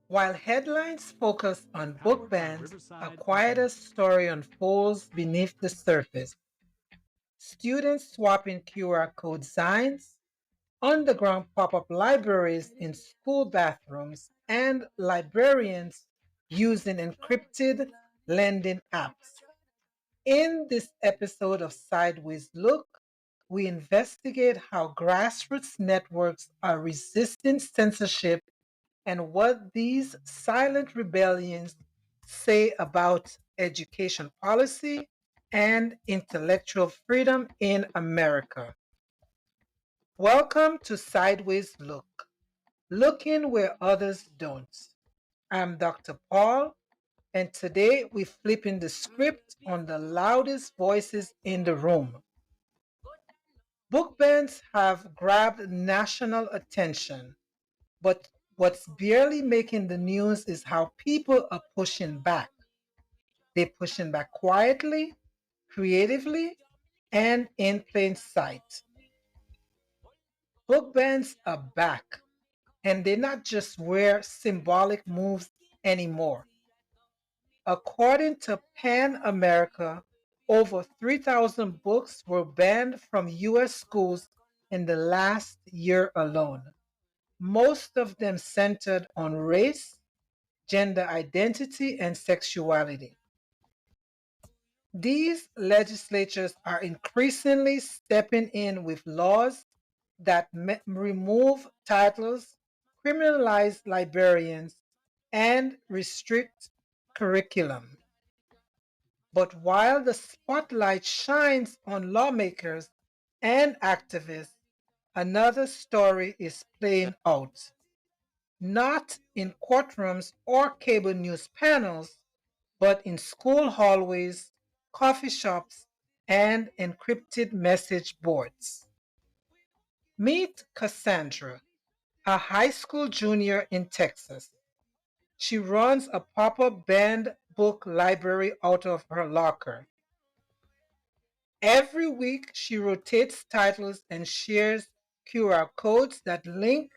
While headlines focus on book bans, a quieter story unfolds beneath the surface. Students swapping QR code zines, underground pop up libraries in school bathrooms, and librarians using encrypted lending apps. In this episode of Sideways Look, we investigate how grassroots networks are resisting censorship and what these silent rebellions say about education policy and intellectual freedom in America. Welcome to Sideways Look, looking where others don't. I'm Dr. Paul, and today we're flipping the script on the loudest voices in the room. Book bans have grabbed national attention, but what's barely making the news is how people are pushing back. They're pushing back quietly, creatively, and in plain sight. Book bans are back, and they're not just rare symbolic moves anymore. According to Pan America, over 3,000 books were banned from US schools in the last year alone, most of them centered on race, gender identity, and sexuality. These legislatures are increasingly stepping in with laws that remove titles, criminalize librarians, and restrict curriculum. But while the spotlight shines on lawmakers and activists, another story is playing out. Not in courtrooms or cable news panels, but in school hallways, coffee shops, and encrypted message boards. Meet Cassandra, a high school junior in Texas. She runs a pop up banned book library out of her locker. Every week, she rotates titles and shares QR codes that link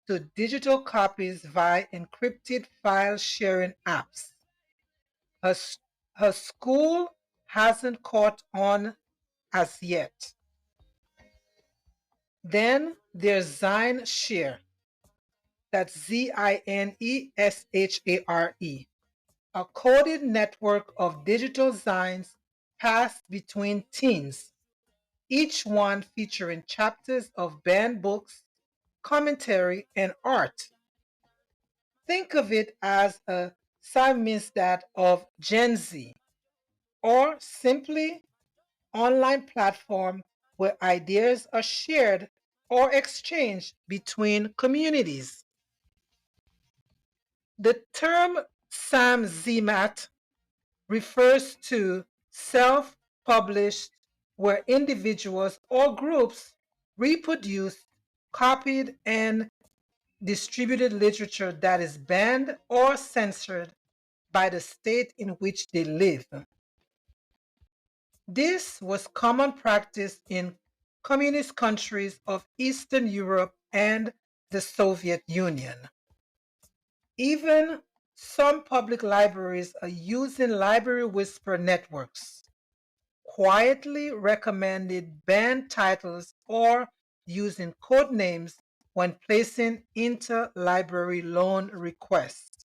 to digital copies via encrypted file sharing apps. Her, her school hasn't caught on as yet. Then there's Zine Share, that's Zineshare, a coded network of digital zines passed between teens, each one featuring chapters of banned books, commentary, and art. Think of it as a samizdat of Gen Z, or simply online platform where ideas are shared or exchanged between communities. The term samzimat refers to self published, where individuals or groups reproduce, copied, and distributed literature that is banned or censored by the state in which they live. This was common practice in communist countries of Eastern Europe and the Soviet Union. Even some public libraries are using library whisper networks, quietly recommended banned titles or using code names when placing interlibrary loan requests.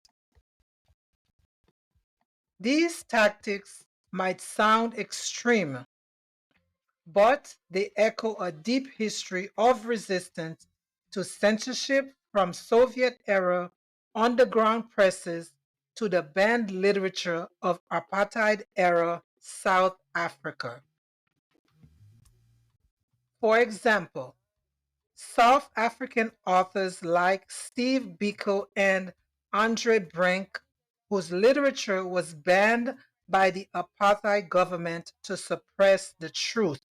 These tactics might sound extreme, but they echo a deep history of resistance to censorship from Soviet era underground presses to the banned literature of apartheid era South Africa. For example, South African authors like Steve Biko and Andre Brink, whose literature was banned by the apartheid government to suppress the truth,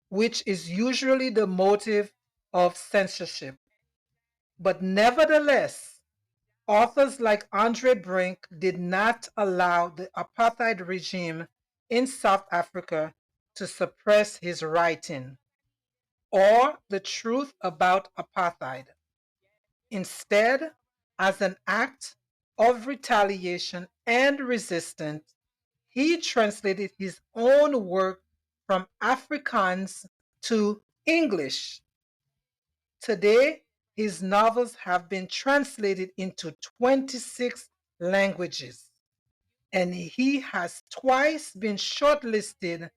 which is usually the motive of censorship. But nevertheless, authors like Andre Brink did not allow the apartheid regime in South Africa to suppress his writing or the truth about apartheid. Instead, As an act of retaliation and resistance, he translated his own work from Afrikaans to English. Today, his novels have been translated into 26 languages, and he has twice been shortlisted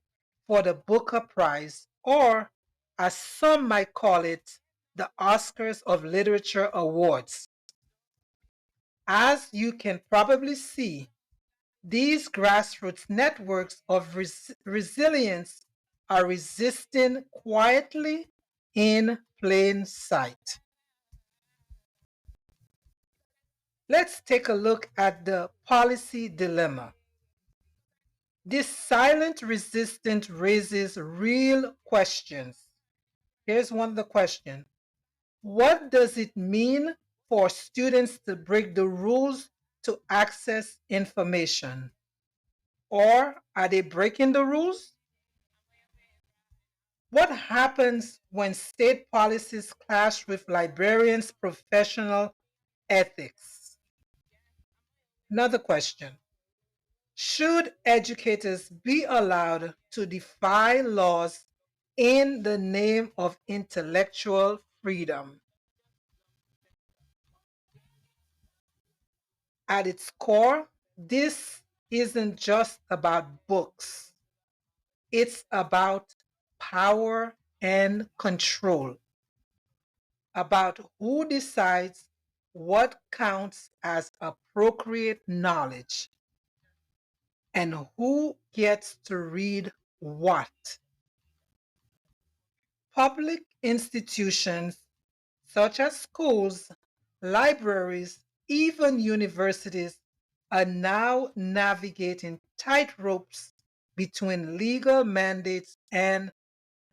for the Booker Prize, or as some might call it, the Oscars of Literature Awards. As you can probably see, these grassroots networks of resilience are resisting quietly in plain sight. Let's take a look at the policy dilemma. This silent resistance raises real questions. Here's one of the questions. What does it mean for students to break the rules to access information? Or are they breaking the rules? What happens when state policies clash with librarians' professional ethics? Another question. Should educators be allowed to defy laws in the name of intellectual freedom? At its core, this isn't just about books, it's about power and control, about who decides what counts as appropriate knowledge and who gets to read what. Public institutions such as schools, libraries, even universities are now navigating tightropes between legal mandates and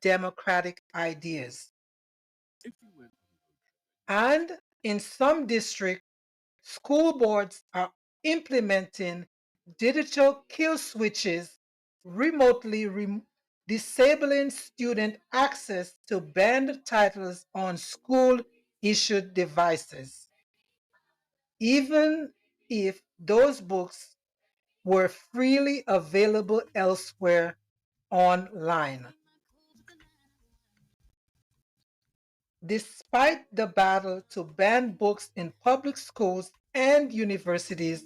democratic ideas. And in some districts, school boards are implementing digital kill switches, remotely disabling student access to banned titles on school issued devices, even if those books were freely available elsewhere online. Despite the battle to ban books in public schools and universities,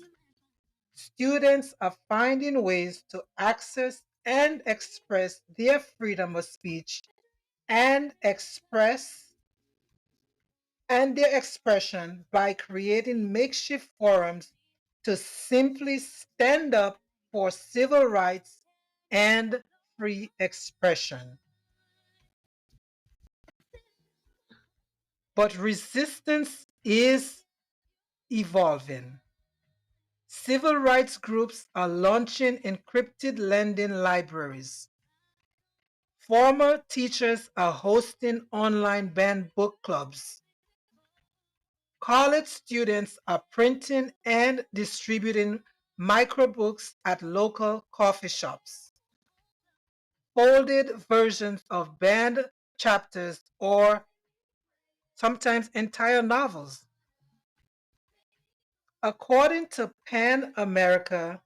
students are finding ways to access and express their freedom of speech and express and their expression by creating makeshift forums to simply stand up for civil rights and free expression. But resistance is evolving. Civil rights groups are launching encrypted lending libraries. Former teachers are hosting online banned book clubs. College students are printing and distributing microbooks at local coffee shops. Folded versions of banned chapters or sometimes entire novels. According to PAN America,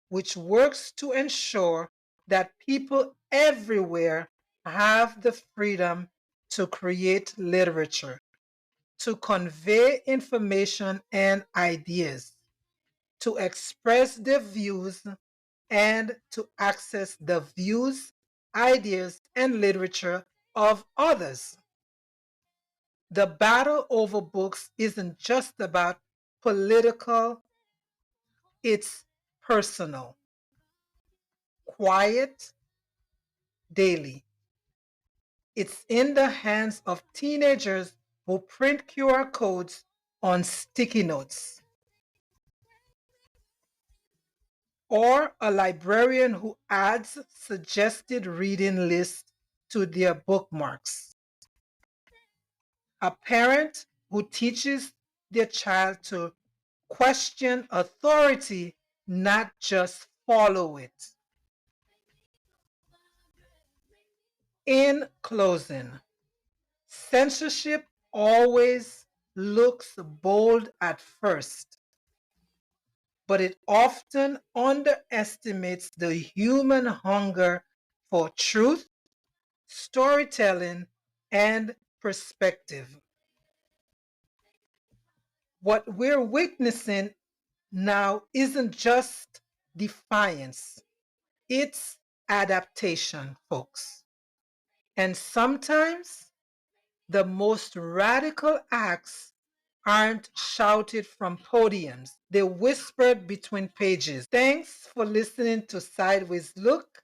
which works to ensure that people everywhere have the freedom to create literature, to convey information and ideas, to express their views, and to access the views, ideas, and literature of others. The battle over books isn't just about political, it's personal, quiet, daily. It's in the hands of teenagers who print QR codes on sticky notes, or a librarian who adds suggested reading lists to their bookmarks, a parent who teaches their child to question authority, not just follow it. In closing, censorship always looks bold at first, but it often underestimates the human hunger for truth, storytelling, and perspective. What we're witnessing now isn't just defiance, it's adaptation, folks. And sometimes the most radical acts aren't shouted from podiums, they're whispered between pages. Thanks for listening to Sideways Look,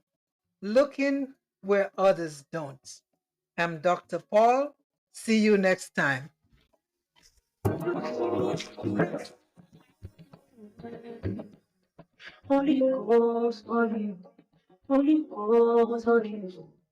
looking where others don't. I'm Dr. Paul. See you next time. Holy Ghost, Holy Ghost, Holy Ghost, Holy Ghost.